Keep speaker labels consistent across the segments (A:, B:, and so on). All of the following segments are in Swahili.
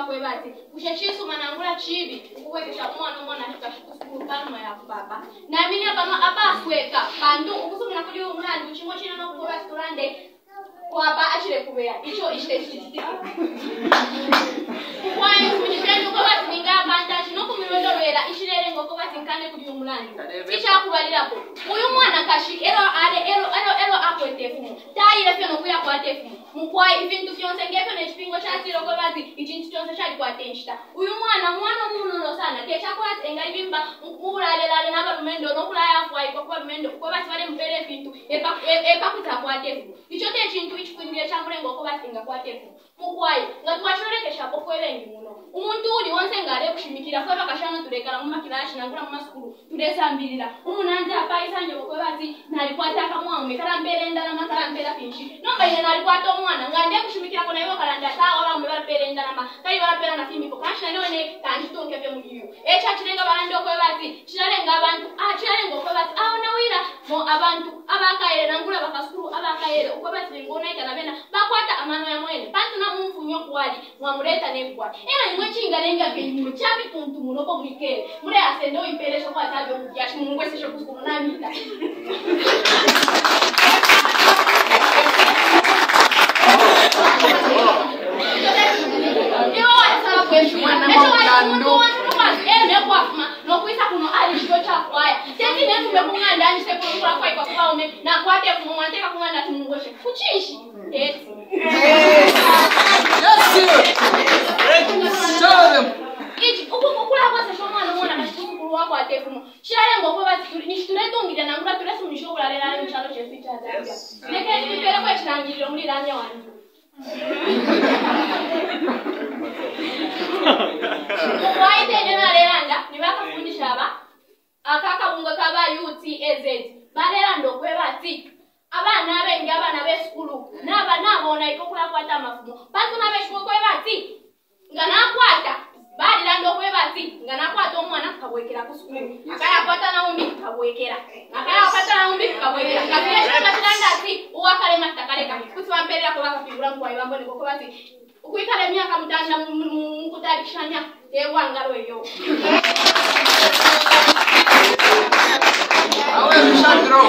A: kwebati kushachisu manangula chibi ukuwekesha mwana ashikashikuskuru palma ya baba na mimi apa asweka bandu ukusumira kuli umlandi uchimo chino no ku restaurant kwapa achire kubera icho ishititi kwaye kunyitendo ko batinga bandaje no kumirondorera ishirere ngo ko batinkane kuli umlandi icha kubalirako uyu mwana kashi ero akwetefu tayire fyo no kuya kwatefu mukwaye ibintu byonse ngepyo nechipingo chatiro ko bati ichintu cyonse cyari kwatenshita uyu mwana muno sana techa kwatenga ibimba mukuralelale n'abarumendo no kulaya kwaye ko barumendo ko bati bare mbere bintu epa kutakwatefu icho techintu ichikwindire chamurengo ko batinga kwatefu mukwaye ngatwashorekesha ko kwerengi muno umuntu uri wonse ngare kushimikira ko bakashana turekara mu makirashi nangura mu masukuru turesambirira umunanze apaisanye ko bati nari kwataka mwawe karambere ndana makarambera pinshi no bayine nari kwato mwana ngande kushimikira ko nayo karanda tawo bamwe barapere ndana kari barapera na fimiko kashana none kandi tonke byo mugiyo echa chirenga barando ko bati chirarenga abantu chirarengo ko bati abona wira mo abantu abakaere nangura bakasukuru abakaere uko bati ngona ikana bena bakwata amano ya mwene pantu na mungu nyokwali mwamureta nebwa era imwe chingalenga kenyumo chabi tuntu munobo mwikere mure asendo impelesho kwa tabyo kuyashi mungwese sho kusukuru namita na kwate kumwanteka kumanda tumungoshe kuchishi ukukula kwase shomwana mwana kashukuru wako atefumo shiralengo ko bati nishituretungira nangura turesumisho kulalelale mchalo chefita zabya neke nipere kwa chirangiriro muri ramya wanju kwaite nena lelanda nibakafundisha akaka bunga kaba UTAZ balelando kwebati abana abengi abana b'esukulu nabona ikokula kwata amafumo bantu nabeshiko kwebati nganakwata balelando kwebati nganakwata omwana kabwekera ku sukulu akaya kwata na umbi kabwekera kabwekera katirandati uwakale matakale kami kuti bamperera ko bakafigura mu kwayi bambone koko bati ukuikale myaka mutanda mukutarishanya ewangalo yo
B: awe mshandro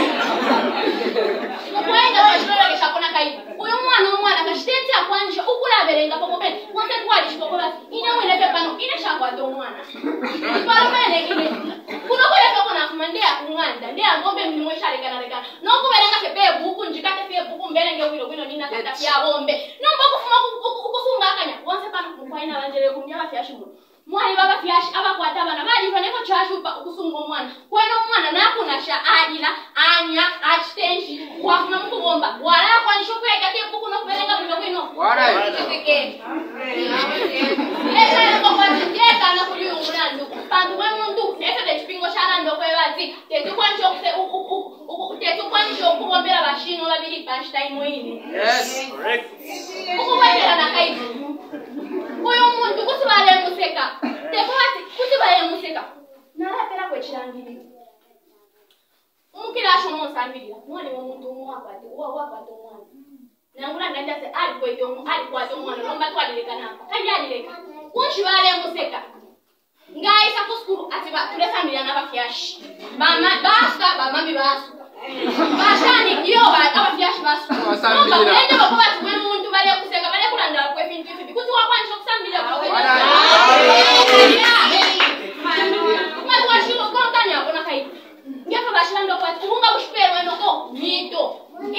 A: mwenga washora keshakona kai uyo mwana kashitete akwanisha ukulaberenga pokope wonse kwali shikokola ina mwene pepano ina shakwa do mwana paromene ine kuno kweleka kona kumande akumwanda ndi agombe mlimwe sharekana rekana no kuberenga pepe buku njikate pepe buku mberenge wino nina kata pya bombe nomba kufuma ukusunga akanya wonse pano kumwaina banjere kumya bafyashimu mwali baba fyashi abakwata bana bali vaneko chashupa ukusunga mwana kweno mwana nakunasha adila anya achitenshi wafuna mukubomba wala kwanisho kweka ke buku no kuberenga bwino
B: wala
A: tekeke esa ngo kwateka na kuli umulando bantu wemuntu nefede chipingo shalando kwebati tetukwanisho kubombera bashino babiri Einstein mwini
B: yes correct
A: ukubekera na kaidi uyu muntu kusibale museka tekwati kusibale museka narapera kwechirangirira umukirasho monsambirira mwani womuntu umwakwate wakwate umwana nangura ndandase alikwate umwana nomba twalireka napa kayalireka kunshibale museka ngaisa kuskuru atiba turesambirira n'abafyashi bamami basu bashani iyo abafyashi basu nomba nende bakubati mwe muntu bari kuseka bari kurandara kwe bintu bibi kuti wakwanisha kusambirira kwa mwashilo kontanya kona kai ngefa bashilando kwati ubunga bushipero enoko mito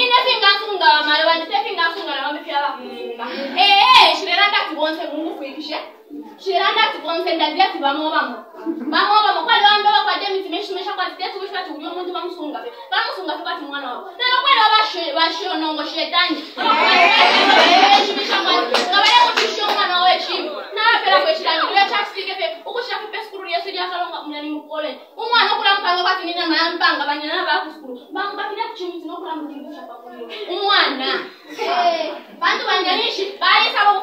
A: inefingasunga malabandi tefingasunga na mabifya bakusunga shireranda tibonse mungu kuikishe shireranda tibonse ndazia tibamo kwali wambe bakwaje mitimeshimesha kwa tetu wishwa tuulio muntu bamusunga fikati mwana wao nero kwali bashio nongo shetani shimisha mwana ngabale kutisho mwana wawe chimu narapera kwechirangirira chakisike pe ukushaka pesukuru yesu yakalonga mnyani mukole umwana kulamupanga kwati nina mayampanga banyana bakusukuru bambakira kuchimiti no kulamukirusha pakulio umwana bantu banjanishi bali sabo